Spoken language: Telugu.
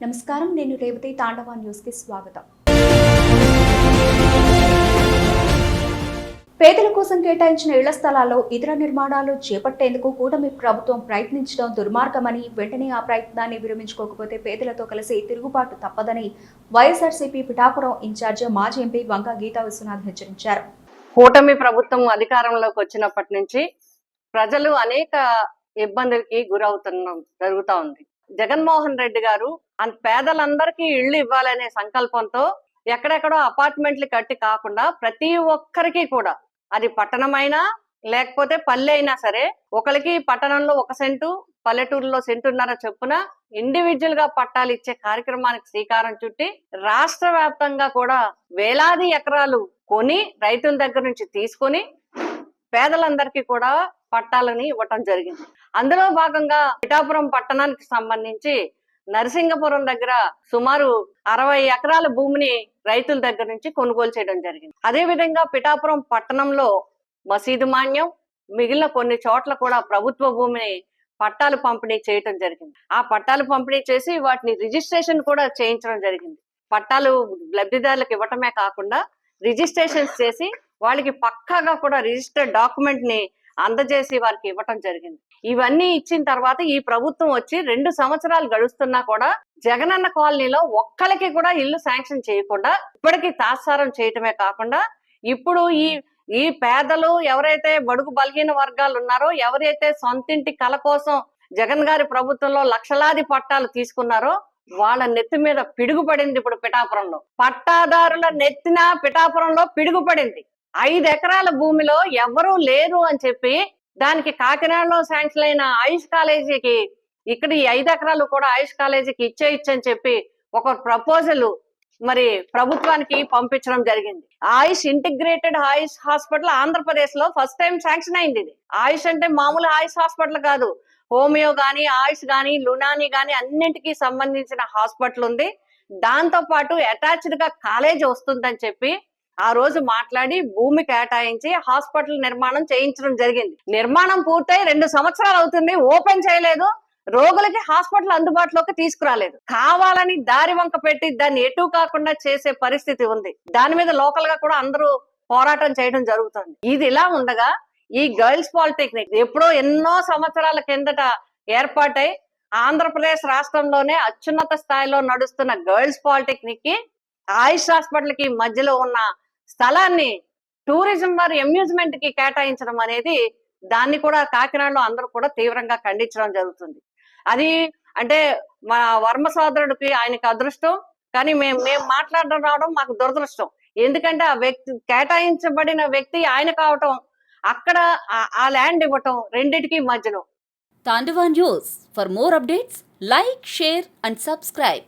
నమస్కారం, నేను రేవతి. తాండవ న్యూస్ కి స్వాగతం. పేదల కోసం కేటాయించిన ఇళ్ల స్థలాల్లో ఇతర నిర్మాణాలు చేపట్టేందుకు కూటమి ప్రభుత్వం ప్రయత్నించడం దుర్మార్గమని, వెంటనే ఆ ప్రయత్నాన్ని విరమించుకోకపోతే పేదలతో కలిసి తిరుగుబాటు తప్పదని వైఎస్ఆర్సీపీ పిఠాపురం ఇన్ఛార్జ్ మాజీ ఎంపీ వంగ గీతా విశ్వనాథ్ హెచ్చరించారు. కూటమి ప్రభుత్వం అధికారంలోకి వచ్చినప్పటి నుంచి ప్రజలు అనేక ఇబ్బందులకి జరుగుతా ఉంది. జగన్మోహన్ రెడ్డి గారు పేదలందరికీ ఇళ్లు ఇవ్వాలనే సంకల్పంతో ఎక్కడెక్కడో అపార్ట్మెంట్లు కట్టి కాకుండా ప్రతి ఒక్కరికి కూడా, అది పట్టణమైనా లేకపోతే పల్లె అయినా సరే, ఒకరికి పట్టణంలో 1 సెంటు, పల్లెటూరులో సెంటున్నర చొప్పున ఇండివిజువల్ గా పట్టాలు ఇచ్చే కార్యక్రమానికి శ్రీకారం చుట్టి రాష్ట్ర వ్యాప్తంగా కూడా వేలాది ఎకరాలు కొని రైతుల దగ్గర నుంచి తీసుకొని పేదలందరికీ కూడా పట్టాలని ఇవ్వటం జరిగింది. అందులో భాగంగా పిఠాపురం పట్టణానికి సంబంధించి నరసింగపురం దగ్గర సుమారు 60 ఎకరాల భూమిని రైతుల దగ్గర నుంచి కొనుగోలు చేయడం జరిగింది. అదే విధంగా పిఠాపురం పట్టణంలో మసీదు మాన్యం, మిగిలిన కొన్ని చోట్ల కూడా ప్రభుత్వ భూమిని పట్టాలు పంపిణీ చేయటం జరిగింది. ఆ పట్టాలు పంపిణీ చేసి వాటిని రిజిస్ట్రేషన్ కూడా చేయించడం జరిగింది. పట్టాలు లబ్ధిదారులకు ఇవ్వటమే కాకుండా రిజిస్ట్రేషన్స్ చేసి వాళ్ళకి పక్కాగా కూడా రిజిస్టర్డ్ డాక్యుమెంట్ ని అందజేసి వారికి ఇవ్వటం జరిగింది. ఇవన్నీ ఇచ్చిన తర్వాత ఈ ప్రభుత్వం వచ్చి 2 సంవత్సరాలు గడుస్తున్నా కూడా జగనన్న కాలనీలో ఒక్కరికి కూడా ఇల్లు శాంక్షన్ చేయకుండా ఇప్పటికీ తాత్సారం చేయటమే కాకుండా ఇప్పుడు ఈ పేదలు ఎవరైతే బడుగు బలహీన వర్గాలు ఉన్నారో, ఎవరైతే సొంతింటి కల కోసం జగన్ గారి ప్రభుత్వంలో లక్షలాది పట్టాలు తీసుకున్నారో వాళ్ళ నెత్తి మీద పిడుగుపడింది. ఇప్పుడు పిఠాపురంలో పట్టాదారుల నెత్తిన పిఠాపురంలో పిడుగుపడింది. 5 ఎకరాల భూమిలో ఎవరూ లేరు అని చెప్పి దానికి కాకినాడలో శాంక్షన్ అయిన ఆయుష్ కాలేజీకి, ఇక్కడ ఈ 5 ఎకరాలు కూడా ఆయుష్ కాలేజీకి ఇచ్చని చెప్పి ఒక ప్రపోజల్ మరి ప్రభుత్వానికి పంపించడం జరిగింది. ఆయుష్ ఇంటిగ్రేటెడ్ ఆయుష్ హాస్పిటల్ ఆంధ్రప్రదేశ్ లో ఫస్ట్ టైం శాంక్షన్ అయింది. ఇది ఆయుష్ అంటే మామూలు ఆయుష్ హాస్పిటల్ కాదు, హోమియో గాని, ఆయుష్ గాని, లునాని గాని అన్నింటికి సంబంధించిన హాస్పిటల్ ఉంది. దాంతో పాటు అటాచ్డ్ గా కాలేజ్ వస్తుందని చెప్పి ఆ రోజు మాట్లాడి భూమి కేటాయించి హాస్పిటల్ నిర్మాణం చేయించడం జరిగింది. నిర్మాణం పూర్తయి 2 సంవత్సరాలు అవుతుంది, ఓపెన్ చేయలేదు, రోగులకి హాస్పిటల్ అందుబాటులోకి తీసుకురాలేదు. కావాలని దారి వంక పెట్టి దాన్ని ఎటు కాకుండా చేసే పరిస్థితి ఉంది. దాని మీద లోకల్ గా కూడా అందరూ పోరాటం చేయడం జరుగుతుంది. ఇది ఇలా ఉండగా ఈ గర్ల్స్ పాలిటెక్నిక్ ఎప్పుడో ఎన్నో సంవత్సరాల కిందట ఏర్పాటై ఆంధ్రప్రదేశ్ రాష్ట్రంలోనే అత్యున్నత స్థాయిలో నడుస్తున్న గర్ల్స్ పాలిటెక్నిక్ కి ఆయుష్ హాస్పిటల్ కి మధ్యలో ఉన్న స్థలాన్ని టూరిజం వారి అమ్యూజ్మెంట్ కి కేటాయించడం అనేది, దాన్ని కూడా కాకినాడలో అందరూ కూడా తీవ్రంగా ఖండించడం జరుగుతుంది. అది అంటే మా వర్మ సోదరుడికి ఆయనకి అదృష్టం, కానీ మేము మాట్లాడడం రావడం మాకు దురదృష్టం. ఎందుకంటే ఆ వ్యక్తి కేటాయించబడిన వ్యక్తి ఆయన కావటం, అక్కడ ఆ ల్యాండ్ ఇవ్వటం, రెండిటికి మధ్యలో. Tandava news. For more updates, like, share and subscribe.